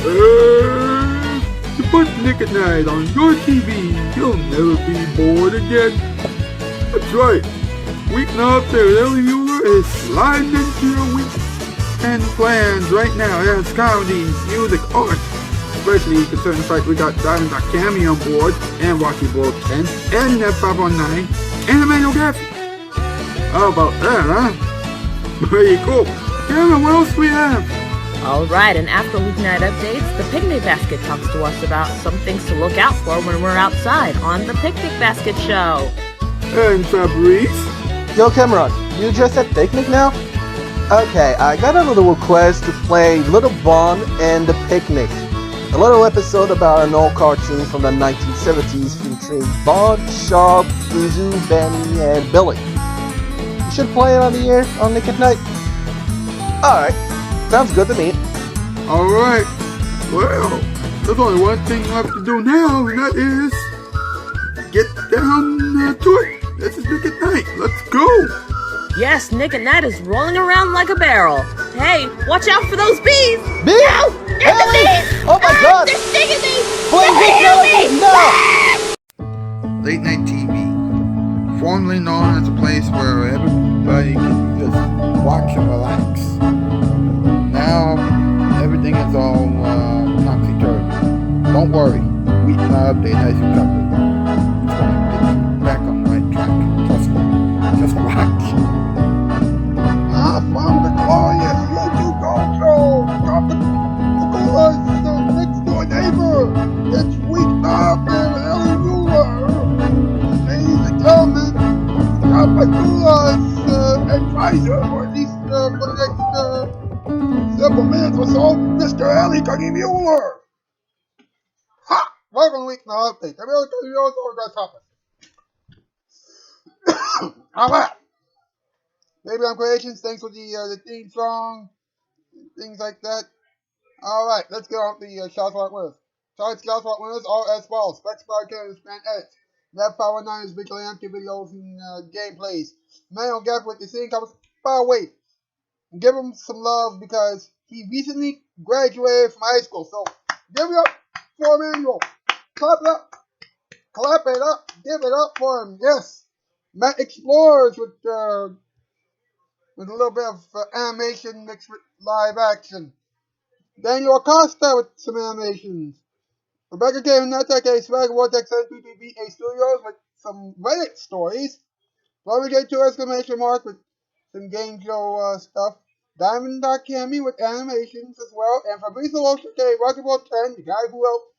To put Nick at Night on your TV, you'll never be bored again. That's right. Weeknight there with Ellie Muller is sliding into your weekend plans right now. Yes, comedy, music, art. Especially concerning the fact we got Diamond Cammy on board, and Rocky World 10, and Net 519, and Emmanuel Gaffey. How about that, huh? Pretty cool. Kevin, what else we have? Alright, and after Weeknight updates, the Picnic Basket talks to us about some things to look out for when we're outside on the Picnic Basket Show. And Fabrice? Yo, Cameron, you just at picnic now? Okay, I got a little request to play Little Bon and the Picnic. A little episode about an old cartoon from the 1970s featuring Bon, Sharp, Uzu, Benny, and Billy. You should play it on the air on Nick at Night. Alright, sounds good to me. Alright, well, there's only one thing left to do now, and that is get down to it. This is Nick at Night. Let's go. Yes, Nick at Night is rolling around like a barrel. Hey, watch out for those bees! Bees? No! Not the bees! Oh my god! They're stinging me! Please, no! Late Night TV, formerly known as a place where everybody can just watch and relax. Now, everything is all topsy-turvy. Don't worry, Weeknight Update has you covered. It's going to get you back on the right track. Trust me. Just watch. I found the glorious YouTube Gold Show! Scott Bakula's next door neighbor! It's Weeknight there with Ellie Muller! Ladies and gentlemen, Scott Bakula's advisor, or at least for the next several minutes or so, Mr. Ellie Muller! Ha! Welcome to Weeknight Update. Every other video is over that topic. Alright. Maybe I'm Creations, thanks for the theme song, things like that. Alright, let's get on with the Shoutout Spotlight winners. Shoutout Spotlight winners are as follows. Specs by Canada's fan edits. Net Power 9 is visually active videos and gameplays. Manuel Gap with the scene comments. By the way, give him some love because he recently graduated from high school. So give it up for Manuel. Clap it up. Clap it up. Give it up for him. Yes. Matt Explorers with a little bit of animation mixed with live action. Daniel Acosta with some animations. Rebecca K. Natek A. Swag Vortex and PPVA Studios with some Reddit stories. Robert J. 2 exclamation mark with some game show stuff. Diamond Cammy with animations as well. And Fabrizio Osher K. Rocky Ball 10, the guy who helped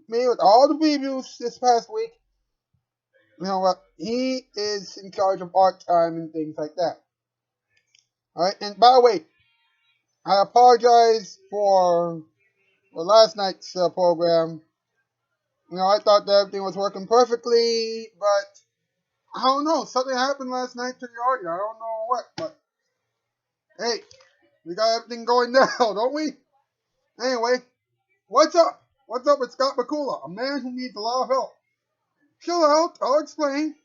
me with all the previews this past week. You know what? He is in charge of art time and things like that. Alright, and by the way, I apologize for last night's program. You know, I thought that everything was working perfectly, but I don't know. Something happened last night to the audio. I don't know what, but hey, we got everything going now, don't we? Anyway, what's up? What's up with Scott Bakula, a man who needs a lot of help? Chill out, I'll explain.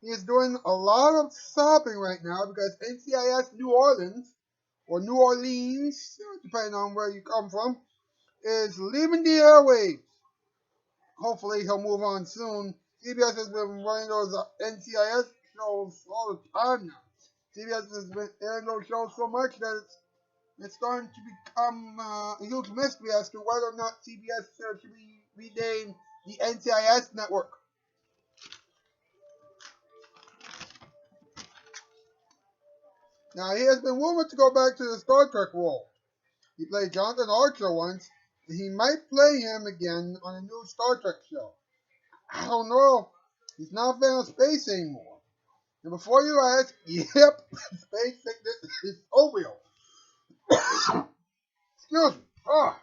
He is doing a lot of sobbing right now because NCIS New Orleans, or New Orleans, depending on where you come from, is leaving the airwaves. Hopefully he'll move on soon. CBS has been running those NCIS shows all the time now. CBS has been airing those shows so much that it's starting to become a huge mystery as to whether or not CBS should be renamed the NCIS network. Now, he has been rumored to go back to the Star Trek role. He played Jonathan Archer once, and he might play him again on a new Star Trek show. I don't know. He's not a fan of space anymore. And before you ask, yep, space sickness is so real. Excuse me. Oh.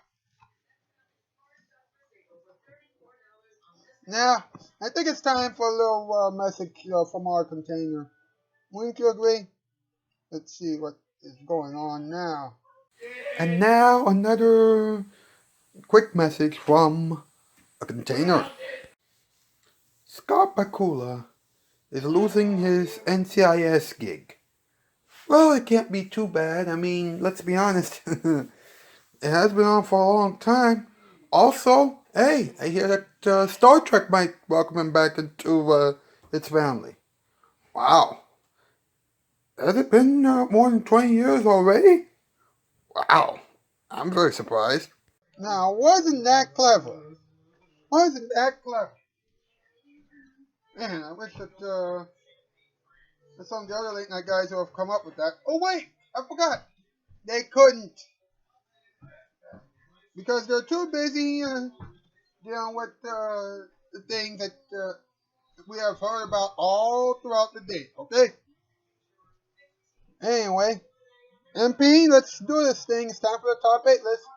Now, I think it's time for a little message from our container. Wouldn't you agree? Let's see what is going on now. And now another quick message from a container. Scott Bakula is losing his NCIS gig. Well, it can't be too bad. I mean, let's be honest. It has been on for a long time. Also, hey, I hear that Star Trek might welcome him back into its family. Wow. Has it been more than 20 years already? Wow. I'm very surprised. Now, wasn't that clever? Wasn't that clever? Man, I wish that some of the other late night guys who have come up with that. Oh, wait, I forgot. They couldn't. Because they're too busy dealing with the things that we have heard about all throughout the day, okay? Anyway, MP, let's do this thing. It's time for the top 8 list.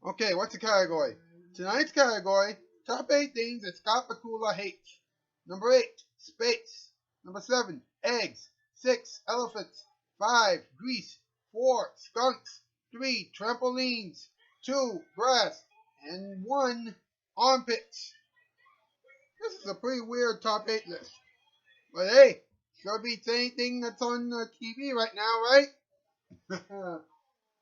Okay, what's the category? Tonight's category, top 8 things that Scott Bakula hates. Number 8, space. Number 7, eggs. 6, elephants. 5, grease. 4, skunks. 3, trampolines. 2, grass. And 1, armpits. This is a pretty weird top 8 list. But hey, sure beats anything that's on TV right now, right?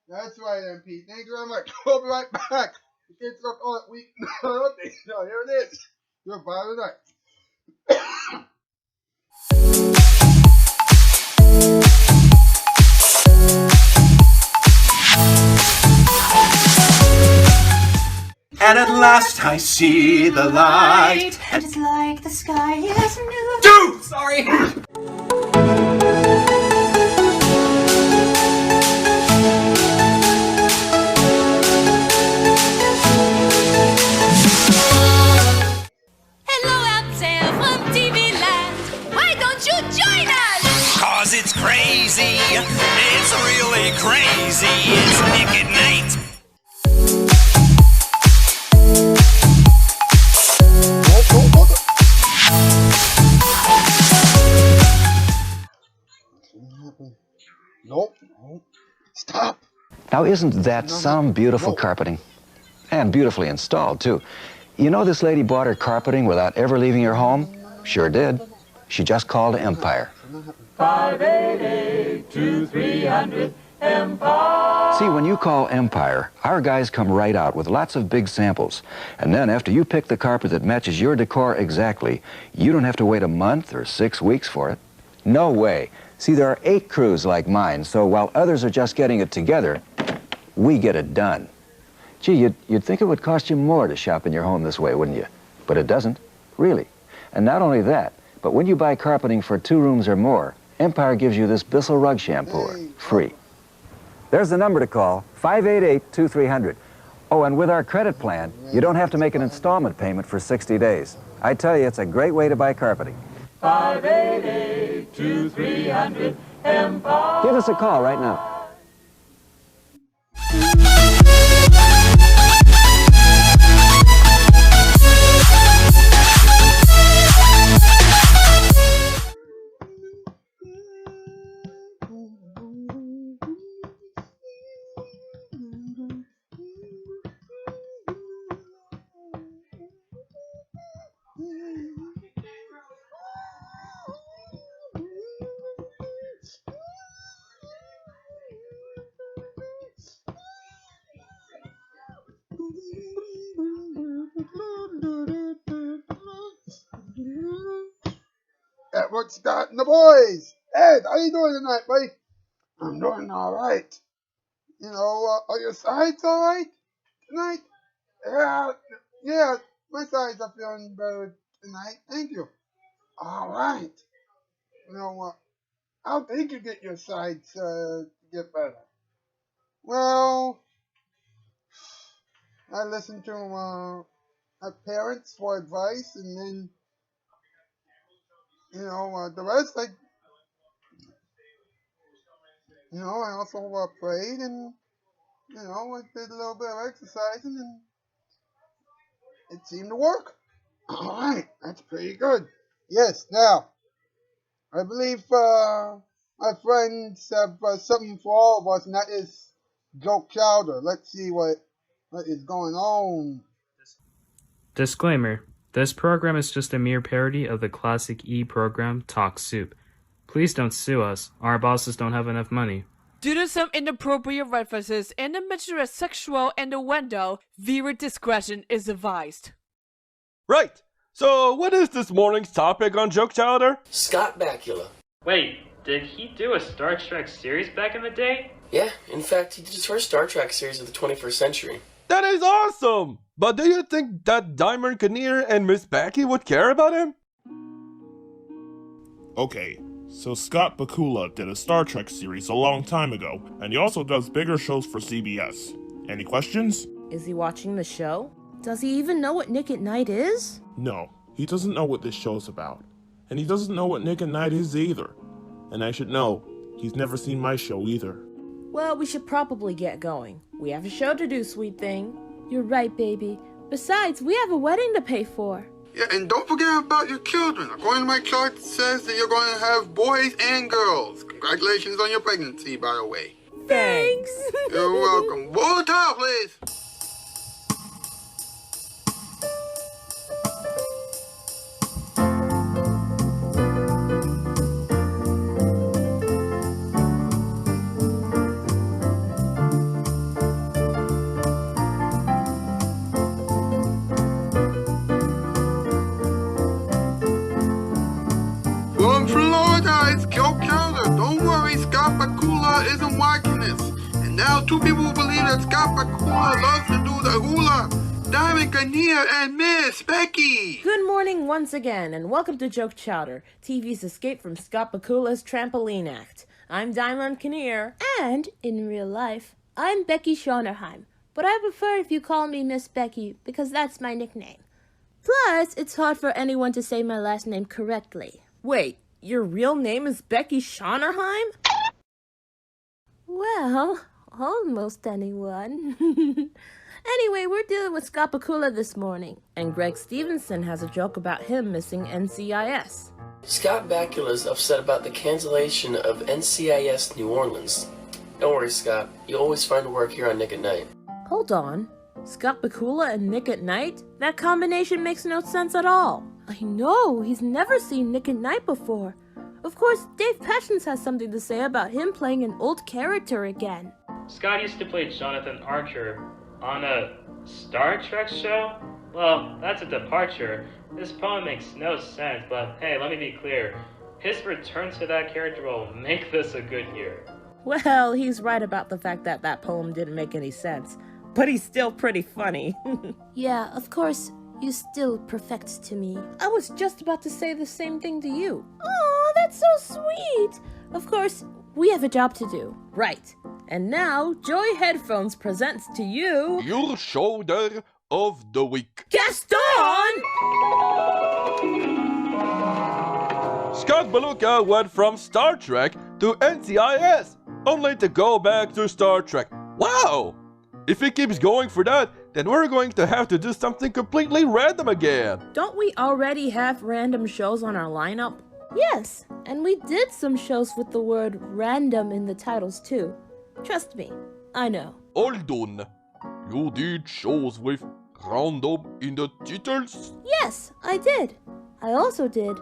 That's right, MP. Thank you very much. We'll be right back. The kids will call it Weeknight update. So here it is. Your bottom night. And at last I see the light. And it's like the sky is new. Dude! Sorry! Hello out there from TV land. Why don't you join us? Cause it's crazy. It's really crazy. It's Weeknight. Nope. Stop. Now, isn't that some beautiful carpeting? And beautifully installed, too. You know this lady bought her carpeting without ever leaving her home? Sure did. She just called Empire. 588-2300 Empire. See, when you call Empire, our guys come right out with lots of big samples. And then after you pick the carpet that matches your decor exactly, you don't have to wait a month or 6 weeks for it. No way. See, there are 8 crews like mine, so while others are just getting it together, we get it done. Gee, you'd think it would cost you more to shop in your home this way, wouldn't you? But it doesn't, really. And not only that, but when you buy carpeting for 2 rooms or more, Empire gives you this Bissell rug shampooer, free. There's the number to call, 588-2300. Oh, and with our credit plan, you don't have to make an installment payment for 60 days. I tell you, it's a great way to buy carpeting. 588-2300 Empire. Give us a call right now. Edward, Scott, and the boys. Ed, how you doing tonight, buddy? I'm doing all right. You know, are your sides all right tonight? Yeah, my sides are feeling better tonight. Thank you. All right. You know, how did you get your sides to get better? Well, I listened to my parents for advice, and then, you know, the rest, I also prayed, and, I did a little bit of exercising, and it seemed to work. All right, that's pretty good. Yes, now, I believe my friends have something for all of us, and that is joke chowder. Let's see what is going on. Disclaimer. This program is just a mere parody of the classic E program Talk Soup. Please don't sue us. Our bosses don't have enough money. Due to some inappropriate references and a mention of sexual innuendo, viewer discretion is advised. Right. So, what is this morning's topic on Joke Chowder? Scott Bakula. Wait, did he do a Star Trek series back in the day? Yeah, in fact, he did his first Star Trek series of the 21st century. That is awesome! But do you think that Diamond Kinnear and Miss Becky would care about him? Okay, so Scott Bakula did a Star Trek series a long time ago, and he also does bigger shows for CBS. Any questions? Is he watching the show? Does he even know what Nick at Night is? No, he doesn't know what this show's about. And he doesn't know what Nick at Night is either. And I should know, he's never seen my show either. Well, we should probably get going. We have a show to do, sweet thing. You're right, baby. Besides, we have a wedding to pay for. Yeah, and don't forget about your children. According to my chart, it says that you're going to have boys and girls. Congratulations on your pregnancy, by the way. Thanks. You're welcome. Roll the towel, please. From Florida, it's Joe Counter. Don't worry, Scott Bakula isn't watching this. And now two people who believe that Scott Bakula loves to do the hula. Diamond Kinnear and Miss Becky. Good morning once again, and welcome to Joke Chowder, TV's escape from Scott Bakula's trampoline act. I'm Diamond Kinnear, and in real life, I'm Becky Schonerheim. But I prefer if you call me Miss Becky, because that's my nickname. Plus, it's hard for anyone to say my last name correctly. Wait, your real name is Becky Schonerheim? Well, almost anyone. Anyway, we're dealing with Scott Bakula this morning, and Greg Stevenson has a joke about him missing NCIS. Scott Bakula's upset about the cancellation of NCIS New Orleans. Don't worry, Scott. You'll always find work here on Nick at Night. Hold on. Scott Bakula and Nick at Night? That combination makes no sense at all. I know, he's never seen Nick at Night before. Of course, Dave Passions has something to say about him playing an old character again. Scott used to play Jonathan Archer on a Star Trek show? Well, that's a departure. This poem makes no sense, but hey, let me be clear. His return to that character will make this a good year. Well, he's right about the fact that that poem didn't make any sense. But he's still pretty funny. Yeah, of course, you still perfect to me. I was just about to say the same thing to you. Aw, that's so sweet. Of course, we have a job to do. Right. And now, Joy Headphones presents to you... Your shoulder of the week. Gaston! Scott Bakula went from Star Trek to NCIS, only to go back to Star Trek. Wow! If he keeps going for that, then we're going to have to do something completely random again. Don't we already have random shows on our lineup? Yes, and we did some shows with the word random in the titles too. Trust me, I know. Hold on. You did shows with random in the titles? Yes, I did. I also did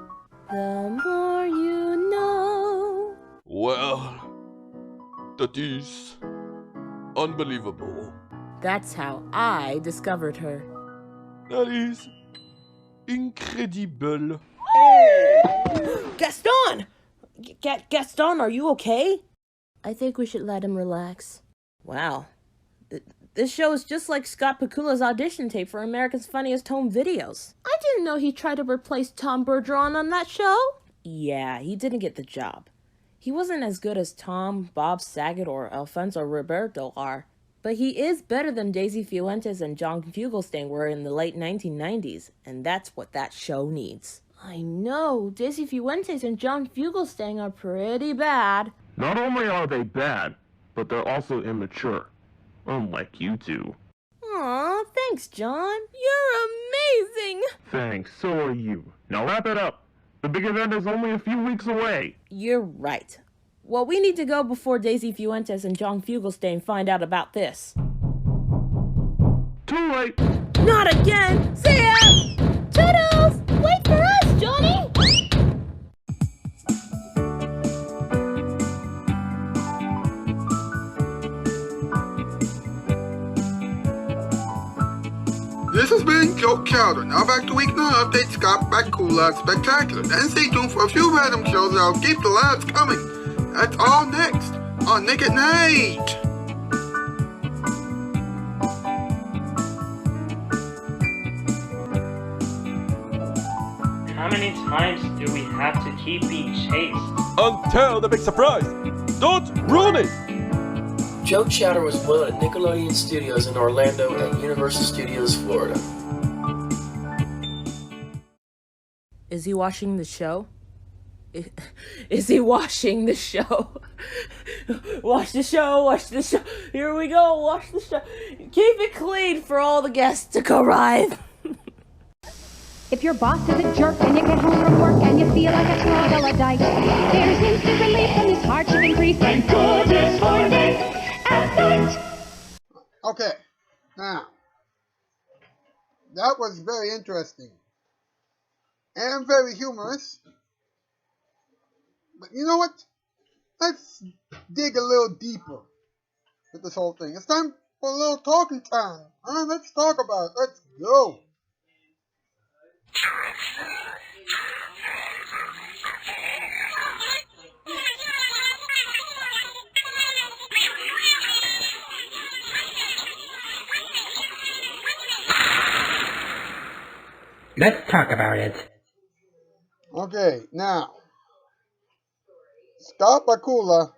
The More You Know. Well, that is unbelievable. That's how I discovered her. That is incredible. Gaston! Gaston, are you okay? I think we should let him relax. Wow. This show is just like Scott Bakula's audition tape for America's Funniest Home Videos. I didn't know he tried to replace Tom Bergeron on that show. Yeah, he didn't get the job. He wasn't as good as Tom, Bob Saget, or Alfonso Roberto are. But he is better than Daisy Fuentes and John Fugelsang were in the late 1990s, and that's what that show needs. I know, Daisy Fuentes and John Fugelsang are pretty bad. Not only are they bad, but they're also immature. Unlike you two. Aw, thanks, John. You're amazing! Thanks, so are you. Now wrap it up. The big event is only a few weeks away. You're right. Well, we need to go before Daisy Fuentes and John Fugelsang find out about this. Too late! Not again! See ya! Toodles! Wait for us, Johnny! This has been Joe Chowder. Now back to Weeknight Update Scott Bakula Spectacular. Then stay tuned for a few random shows that'll keep the laughs coming. That's all next on Nick at Night. How many times do we have to keep being chased? Until the big surprise. Don't ruin it. Joe Chowder was born at Nickelodeon Studios in Orlando and Universal Studios, Florida. Is he watching the show? Is he watching the show? Watch the show, watch the show. Here we go, watch the show. Keep it clean for all the guests to arrive. If your boss is a jerk and you get home from work and you feel like a troglodyte, there's instant relief from this hardship increase and goodness for Nick at Night. Okay, now, that was very interesting and very humorous. But you know what? Let's dig a little deeper with this whole thing. It's time for a little talking time. Let's talk about it. Let's go. Let's talk about it. Okay, now, Scott Bakula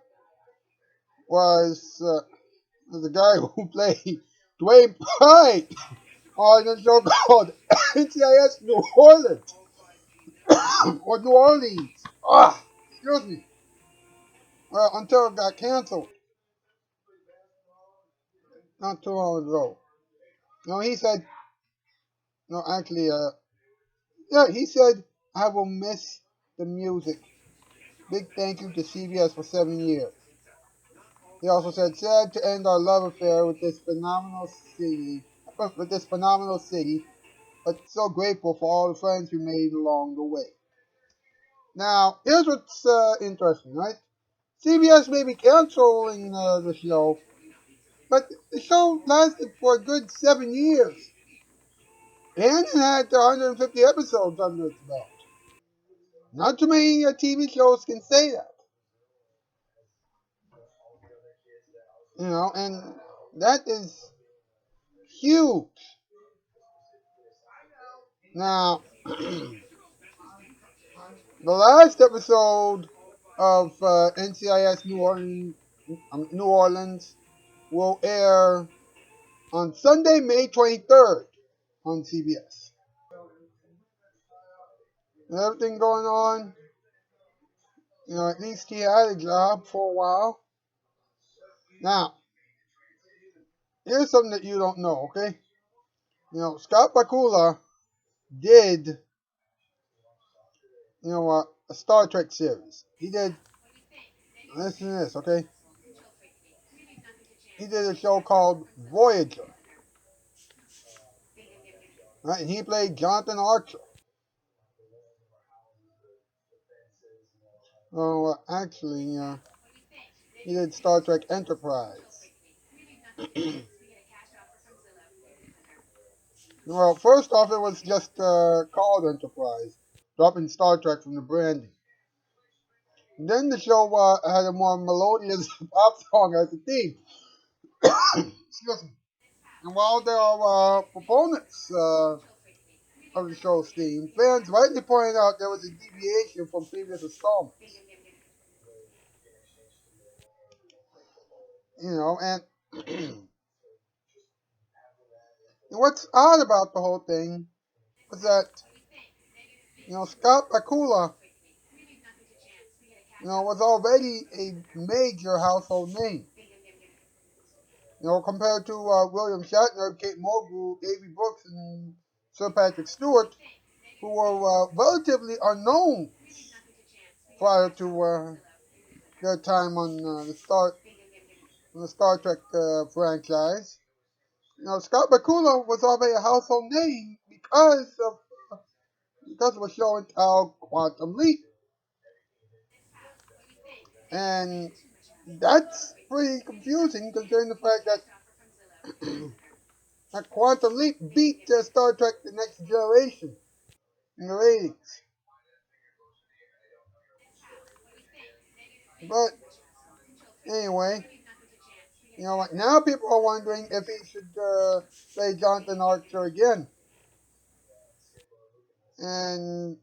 was the guy who played Dwayne Pride on a show called NCIS New Orleans. Or New Orleans. Excuse me. Well, until it got canceled. Not too long ago. No, he said, no, actually, he said, I will miss the music. Big thank you to CBS for 7 years. He also said, sad to end our love affair with this phenomenal city, but so grateful for all the friends we made along the way. Now, here's what's interesting, right? CBS may be canceling the show, but the show lasted for a good 7 years. And it had 150 episodes under its belt. Not too many TV shows can say that. You know, and that is huge. Now, the last episode of NCIS New Orleans will air on Sunday, May 23rd on CBS. And everything going on, you know, at least he had a job for a while. Now, here's something that you don't know, okay? You know, Scott Bakula did, you know, a Star Trek series. He did, listen to this, okay? He did a show called Voyager. Right? And he played Jonathan Archer. Oh, actually, he did Star Trek Enterprise. Well, first off, it was just called Enterprise, dropping Star Trek from the branding. And then the show had a more melodious pop song as a theme. Excuse me. And while there are proponents of the show's theme, fans rightly pointed out there was a deviation from previous installments. You know, and what's odd about the whole thing was that, you know, Scott Bakula, you know, was already a major household name. You know, compared to William Shatner, Kate Mulgrew, Davy Brooks, and Sir Patrick Stewart, who were relatively unknown prior to their time on the Star Trek franchise. Scott Bakula was already a household name because of a show entitled Quantum Leap. And that's pretty confusing considering the fact that that Quantum Leap beat Star Trek The Next Generation in the ratings. But anyway, like now people are wondering if he should play Jonathan Archer again. And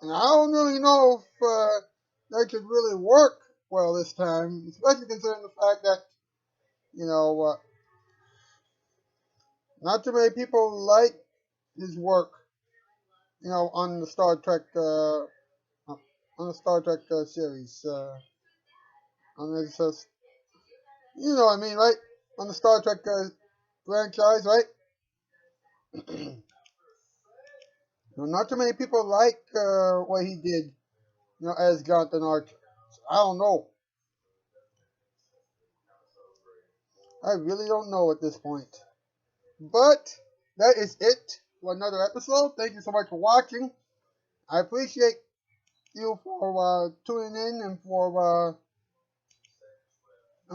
I don't really know if that could really work well this time, especially considering the fact that, not too many people like his work, on the Star Trek, series, on this, what I mean, right? On the Star Trek franchise, right? Not too many people like what he did, as Jonathan Archer. So I don't know. I really don't know at this point. But that is it for another episode. Thank you so much for watching. I appreciate you for tuning in and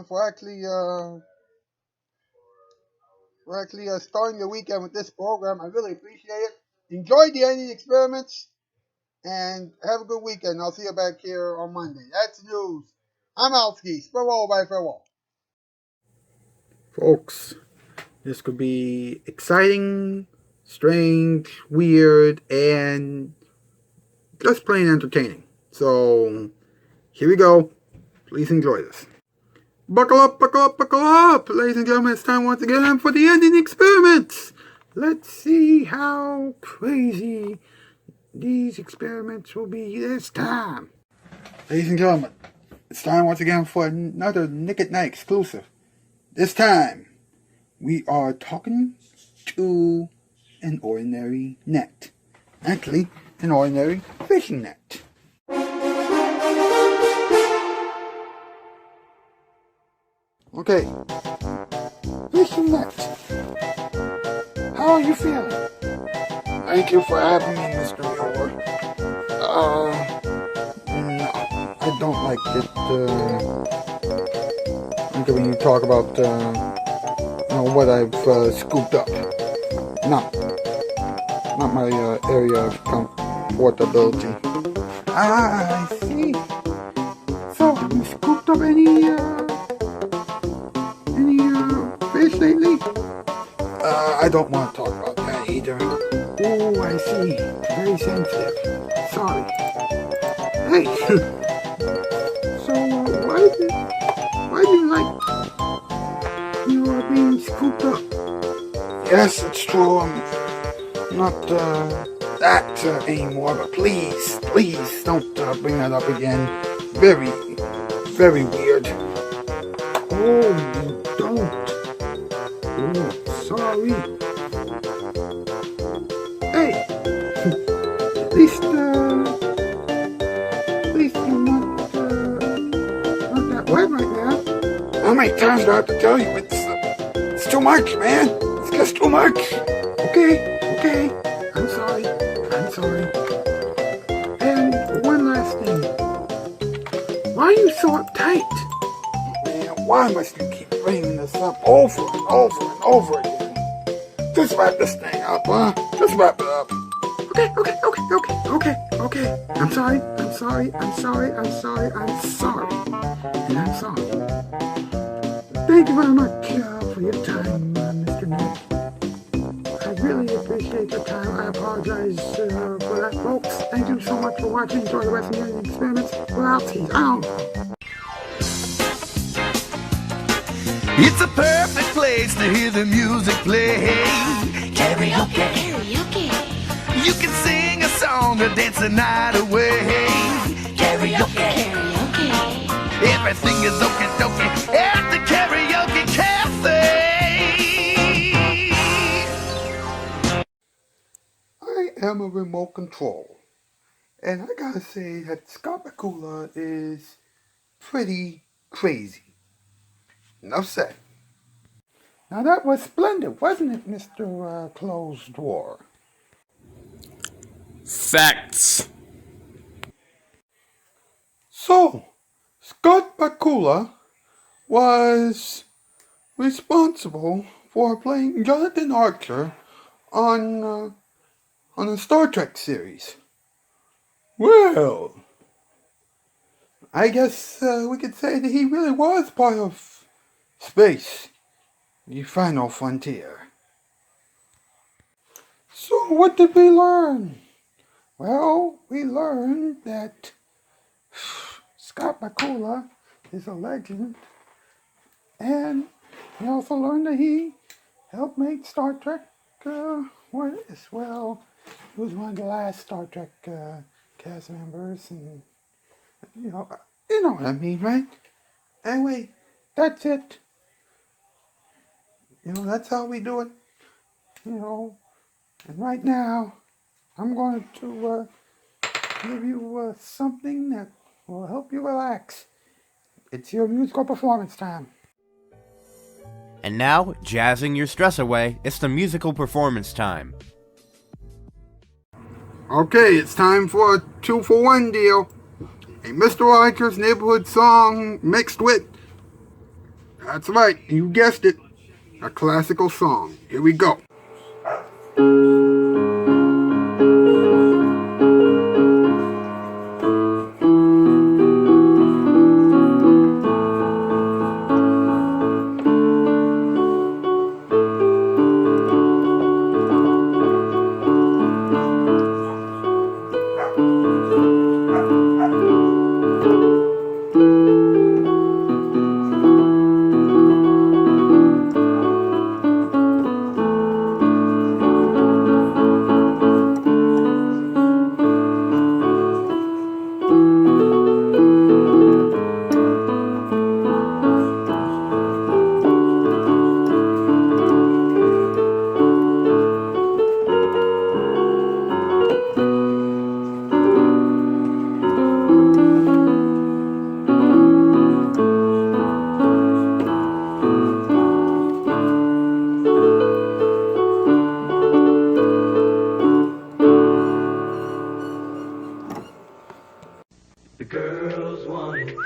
for actually starting your weekend with this program. I really appreciate it. Enjoy the ending experiments and have a good weekend. I'll see you back here on Monday. That's news. I'm Alski. Farewell, bye, farewell. Folks, this could be exciting, strange, weird, and just plain entertaining. So, here we go. Please enjoy this. Buckle up, buckle up, buckle up! Ladies and gentlemen, it's time once again for the ending experiments! Let's see how crazy these experiments will be this time. Ladies and gentlemen, it's time once again for another Nick at Night exclusive. This time, we are talking to an ordinary net. Actually, an ordinary fishing net. Okay. Fishing net. How are you feeling? Thank you for having me, Mr. Muller. No, I don't like it. When you talk about, what I've scooped up. Not my area of comfortability. I see. So, have you scooped up any fish lately? I don't want to talk about that either. Oh, I see. Very sensitive. Sorry. Hey. So, why do you like being scooped up? Yes, it's true. I'm not that anymore, but please don't bring that up again. Very, very weird. Oh, you don't. Oh, sorry. Hey, at least you're not that wet right now. How many times do I have to tell you? It's too much, man. It's just too much. Okay. I'm sorry. And one last thing. Why are you so uptight? Man, why must you keep bringing this up over and over again? Just wrap this thing up, huh? Just wrap it up. Okay. I'm sorry. And I'm sorry. Thank you very much for your time, Mr. Nick. I really appreciate your time. I apologize for that, folks. Thank you so much for watching. Enjoy the rest of the experiments. We're out. It's a perfect place to hear the music play. Karaoke. You can sing a song or dance the night away. Karaoke. Everything is okie dokie at the Karaoke Cafe. I am a remote control. And I gotta say that Scott Bakula is pretty crazy. Enough said. Now that was splendid, wasn't it, Mr. Closed Door? Facts. So, Scott Bakula was responsible for playing Jonathan Archer on a Star Trek series. Well, I guess we could say that he really was part of space, the final frontier. So what did we learn? Well, we learned that Scott Bakula is a legend, and we also learned that he helped make Star Trek what it is. Well, he was one of the last Star Trek cast members, and you know what I mean, right? Anyway, that's it. That's how we do it. And right now, I'm going to give you something that will help you relax. It's your musical performance time. And now, jazzing your stress away, it's the musical performance time. Okay, it's time for a 2-for-1 deal. A Mr. Rogers' neighborhood song mixed with, that's right, you guessed it, a classical song. Here we go. The girls want it,